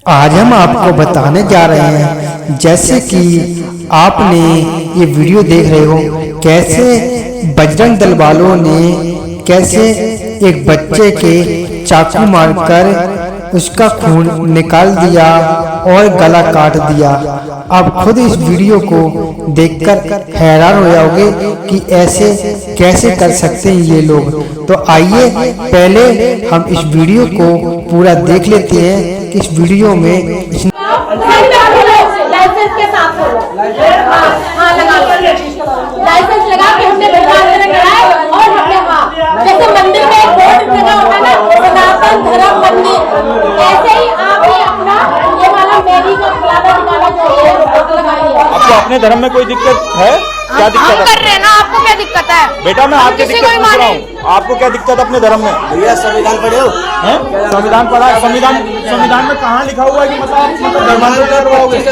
आज हम आपको बताने जा रहे हैं, जैसे कि आपने ये वीडियो देख रहे हो, कैसे बजरंग दल वालों ने कैसे एक बच्चे के चाकू मारकर उसका खून निकाल दिया और गला काट दिया। आप खुद इस वीडियो को देखकर हैरान हो जाओगे कि ऐसे कैसे कर सकते हैं ये लोग। तो आइए पहले हम इस वीडियो को पूरा देख लेते हैं कि इस वीडियो में लाइसेंस के साथ हाँ लाइसेंस लगा के हमने कराए और हमने जैसे मंदिर में एक बोर्ड लगा होता है ना, सनातन धर्म मंदिर, ऐसे ही आप भी अपना ये वाला मेरी का फलाना ठिकाना जो है लगाइए। आपको अपने धर्म में कोई दिक्कत है? क्या दिक्कत है? कर रहे हैं ना, आपको क्या दिक्कत है? बेटा मैं आपकी दिक्कत पूछ रहा हूँ, आपको क्या दिक्कत है अपने धर्म में? भैया संविधान पढ़े हो? संविधान पढ़ा है। संविधान में कहाँ लिखा हुआ है कि मतलब धर्मांतरण करवाओगे? ये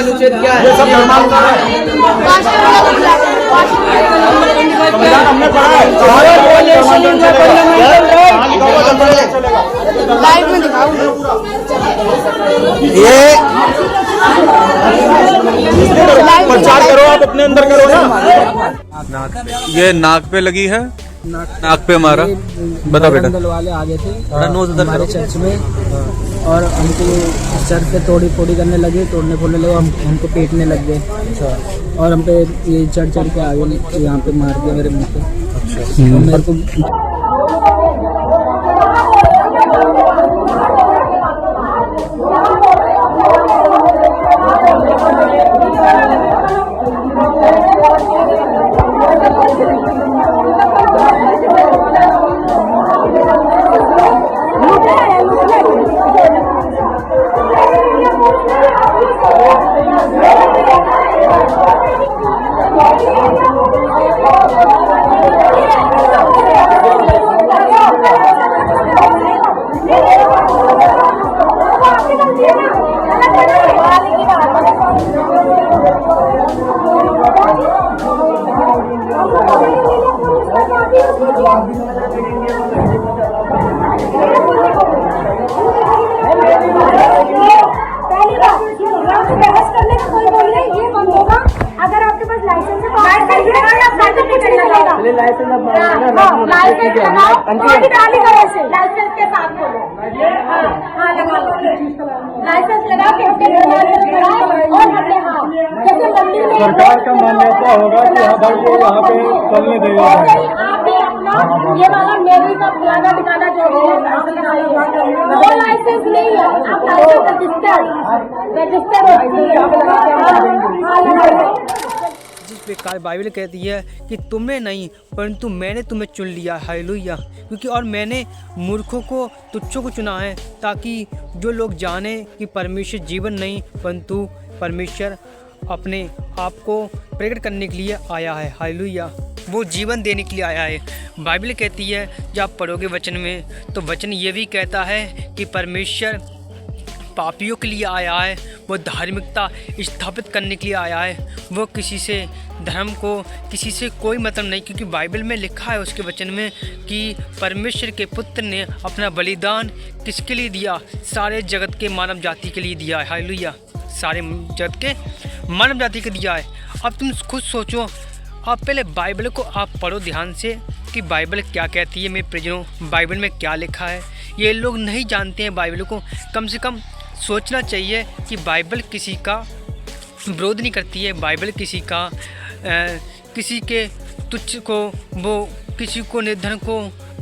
सब धर्मांतरण है। संविधान हमने पढ़ा है। धर्मांतरण चलेगा? कहाँ लिखा हुआ धर्मांतरण चलेगा? लाइव में दिखाओ। ये प्रचार करो, आप अपने अंदर करो ना। ये नाक पे लगी है, नाक पे मारा। बता बेटा। दल वाले आ गए थे हमारे चर्च में और हमको चर्च पे तोड़ी फोड़ी करने लगे, तोड़ने फोड़ने लगे, हमको पीटने लग गए और हम पे ये चढ़ के आगे यहाँ पे मार दिया मेरे मुँह पे। और मेरे को बहस करने का कोई बोल नहीं, ये बंद होगा अगर आपके पास लाइसेंस है। लाइसेंस के साथ बोलो। हाँ लगा लो, लाइसेंस लगा के और हमने जैसे मंदिर में सरकार का मान्यता होगा कि यहाँ पे चलने देगा। आप भी अपना ये वाला मेरी का फलाना ठिकाना जो है वो लाइसेंस नहीं है, आप लाइसेंस रजिस्टर्ड जिस प्रकार बाइबल कहती है कि तुमने नहीं परंतु मैंने तुम्हें चुन लिया। हालेलुया। क्योंकि और मैंने मूर्खों को तुच्छों को चुना है, ताकि जो लोग जाने कि परमेश्वर जीवन नहीं परंतु परमेश्वर अपने आप को प्रकट करने के लिए आया है। हालेलुया। वो जीवन देने के लिए आया है। बाइबल कहती है जब आप पढ़ोगे वचन में, तो वचन ये भी कहता है कि परमेश्वर पापियों के लिए आया है, वो धार्मिकता स्थापित करने के लिए आया है। वो किसी से धर्म को किसी से कोई मतलब नहीं, क्योंकि बाइबल में लिखा है उसके वचन में कि परमेश्वर के पुत्र ने अपना बलिदान किसके लिए दिया? सारे जगत के मानव जाति के लिए दिया है। हालेलुया। सारे जगत के मानव जाति के दिया है। अब तुम खुद सोचो, आप पहले बाइबल को आप पढ़ो ध्यान से कि बाइबल क्या कहती है। मेरे प्रियजनों, बाइबल में क्या लिखा है ये लोग नहीं जानते हैं। बाइबल को कम से कम सोचना चाहिए कि बाइबल किसी का विरोध नहीं करती है। बाइबल किसी का किसी के तुच्छ को, वो किसी को निर्धन को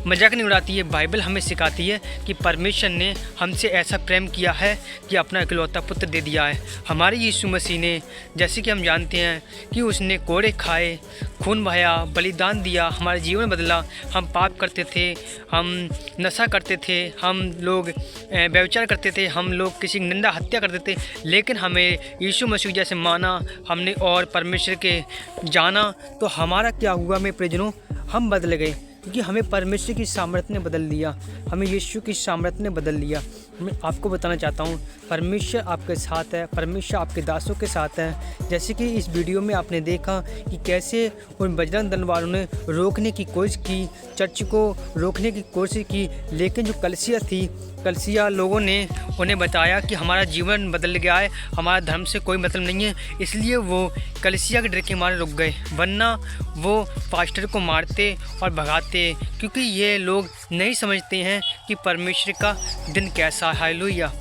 मजाक नहीं उड़ाती है। बाइबल हमें सिखाती है कि परमेश्वर ने हमसे ऐसा प्रेम किया है कि अपना इकलौता पुत्र दे दिया है। हमारे यीशु मसीह ने, जैसे कि हम जानते हैं कि उसने कोड़े खाए, खून बहाया, बलिदान दिया, हमारे जीवन बदला। हम पाप करते थे, हम नशा करते थे, हम लोग व्यभिचार करते थे, हम लोग किसी की निंदा हत्या करते थे, लेकिन हमें यीशु मसीह जैसे माना हमने और परमेश्वर के जाना, तो हमारा क्या हुआ मेरे प्रियजनों? हम बदल गए, क्योंकि हमें परमेश्वर की सामर्थ्य ने बदल दिया, हमें यीशु की सामर्थ्य ने बदल दिया। मैं आपको बताना चाहता हूँ परमेश्वर आपके साथ है, परमेश्वर आपके दासों के साथ है। जैसे कि इस वीडियो में आपने देखा कि कैसे उन बजरंग दल वालों ने रोकने की कोशिश की, चर्च को रोकने की कोशिश की, लेकिन जो कलीसिया थी कलीसिया लोगों ने उन्हें बताया कि हमारा जीवन बदल गया है, हमारा धर्म से कोई मतलब नहीं है, इसलिए वो कलीसिया के डर के मारे रुक गए, वरना वो पास्टर को मारते और भगाते, क्योंकि ये लोग नहीं समझते हैं कि परमेश्वर का दिन कैसा है। हालेलुया।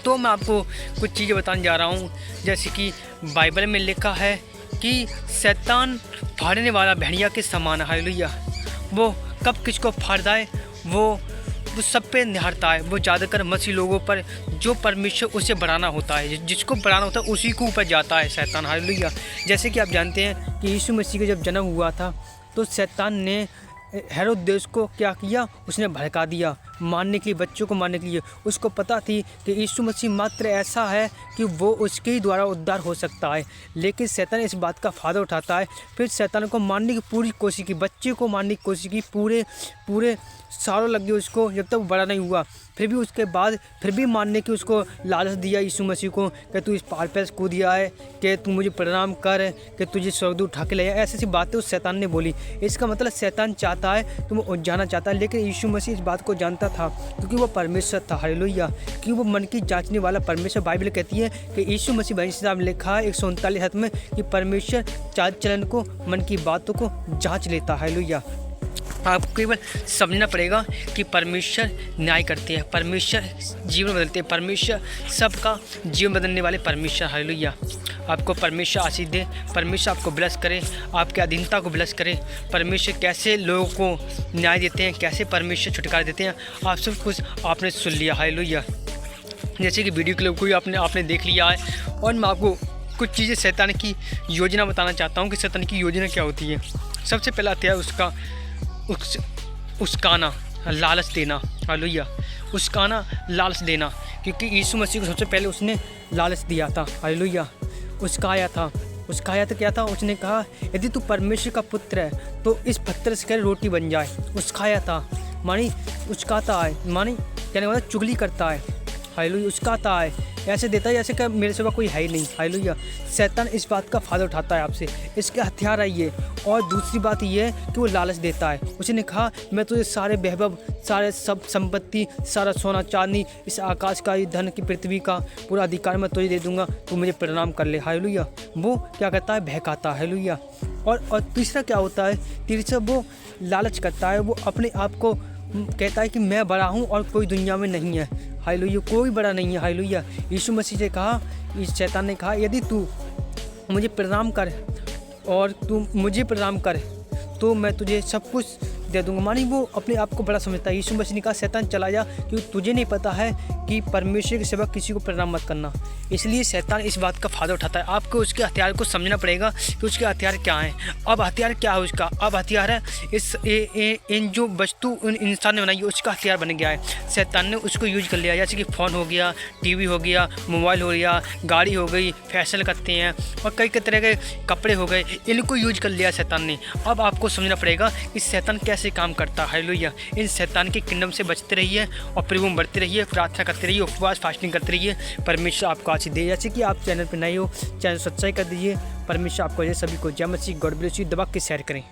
तो मैं आपको कुछ चीज़ें बताने जा रहा हूँ, जैसे कि बाइबल में लिखा है कि शैतान फाड़ने वाला भेड़िया के समान है। हालेलुया। वो कब किसको फाड़ता है वो सब पे निहारता है। वो ज़्यादातर मसीह लोगों पर, जो परमेश्वर उसे बढ़ाना होता है, जिसको बढ़ाना होता है उसी के ऊपर जाता है शैतान। हालेलुया। जैसे कि आप जानते हैं कि यीशु मसीह का जब जन्म हुआ था तो शैतान ने हेरोदेस को क्या किया, उसने भड़का दिया मारने के लिए, बच्चों को मारने के लिए। उसको पता थी कि यीशु मसीह मात्र ऐसा है कि वो उसके ही द्वारा उद्धार हो सकता है, लेकिन शैतान इस बात का फ़ायदा उठाता है। फिर शैतान को मारने की पूरी कोशिश की, बच्चे को मारने की कोशिश की, पूरे सालों लग गए उसको, जब तक वो बड़ा नहीं हुआ। फिर भी उसके बाद फिर भी मारने की उसको लालच दिया यीशु मसीह को कि तू इस पहाड़ पर कूद दिया है, कि तू मुझे प्रणाम कर, कि तुझे स्वर्गदूत उठा के ले जाए। ऐसी बातें उस शैतान ने बोली। इसका मतलब शैतान चाहता है, तुम उलझाना चाहता है, लेकिन यीशु मसीह इस बात को जानता था, क्योंकि वो परमेश्वर था। हालेलुया। कि वो मन की जांचने वाला परमेश्वर। बाइबल कहती है कि यीशु मसीह भजन संहिता में लिखा है 139 हद में कि परमेश्वर चाल चलन को, मन की बातों को जांच लेता है। हालेलुया। आपको केवल समझना पड़ेगा कि परमेश्वर न्याय करते हैं, परमेश्वर जीवन बदलते हैं, परमेश्वर सबका जीवन बदलने वाले परमेश्वर। हालेलुया। आपको परमेश्वर आशीष दे, परमेश्वर आपको ब्लेस करे, आपके अधीनता को ब्लेस करे। परमेश्वर कैसे लोगों को न्याय देते हैं, कैसे परमेश्वर छुटकारा देते हैं, आप सब कुछ आपने सुन लिया। हालेलुया। जैसे कि वीडियो क्लिप को आपने देख लिया है, और मैं आपको कुछ चीज़ें शैतान की योजना बताना चाहता हूँ कि शैतान की योजना क्या होती है। सबसे पहला आता है उसका उसकाना, लालच देना। हालेलुया। उसकाना, लालच देना, क्योंकि यीशु मसीह को सबसे पहले उसने लालच दिया था। हालेलुया। उसकाया था क्या था, उसने कहा यदि तू परमेश्वर का पुत्र है तो इस पत्थर से कर रोटी बन जाए। उसकाया था मानी उचकाता है, मानी कहने वाला चुगली करता है। हालेलुया। उचकाता है, ऐसे देता है जैसे कि मेरे सिवा कोई है ही नहीं। हालेलुया। शैतान इस बात का फ़ायदा उठाता है आपसे, इसके हथियार है ये। और दूसरी बात ये है कि वो लालच देता है। उसने कहा मैं तुझे सारे वैभव, सारे सब संपत्ति, सारा सोना चांदी, इस आकाश का, धन की, पृथ्वी का पूरा अधिकार मैं तुझे दे दूंगा, तू मुझे प्रणाम कर ले। हालेलुया। वो क्या करता है, बहकाता है। हालेलुया। और तीसरा क्या होता है, तीसरा वो लालच करता है, वो अपने आप को कहता है कि मैं बड़ा हूँ और कोई दुनिया में नहीं है। हालेलुया। कोई बड़ा नहीं है। हालेलुया। यीशु मसीह से कहा, इस शैतान ने कहा यदि तू मुझे प्रणाम कर और तू मुझे प्रणाम कर तो मैं तुझे सब कुछ दे दूंगा। मानी वो अपने आप को बड़ा समझता है। यीशु मसीह ने कहा शैतान चला जा, क्योंकि तुझे नहीं पता है कि परमेश्वर के सिवा किसी को प्रणाम मत करना। इसलिए शैतान इस बात का फ़ायदा उठाता है। आपको उसके हथियार को समझना पड़ेगा कि उसके हथियार क्या हैं। अब हथियार क्या है उसका, अब हथियार है इन जो वस्तु इंसान ने बनाई है उसका हथियार बन गया है। शैतान ने उसको यूज कर लिया, जैसे कि फ़ोन हो गया, टीवी हो गया, मोबाइल हो गया, गाड़ी हो गई, फैशन करते हैं, और कई तरह के कपड़े हो गए, इनको यूज कर लिया शैतान ने। अब आपको समझना पड़ेगा कि शैतान कैसे काम करता है। हालेलुया। इन शैतान के किंगडम से बचते रहिए और प्रभु में बढ़ते रहिए, प्रार्थना करते रहिए, उपवास फास्टिंग करते रहिए। परमेश्वर आपको आशीष दे। जैसे कि आप चैनल पर नए हो, चैनल सब्सक्राइब कर दीजिए। परमेश्वर आपको सभी को जय मसीह, गॉड ब्लेस यू। दबा के शेयर करें।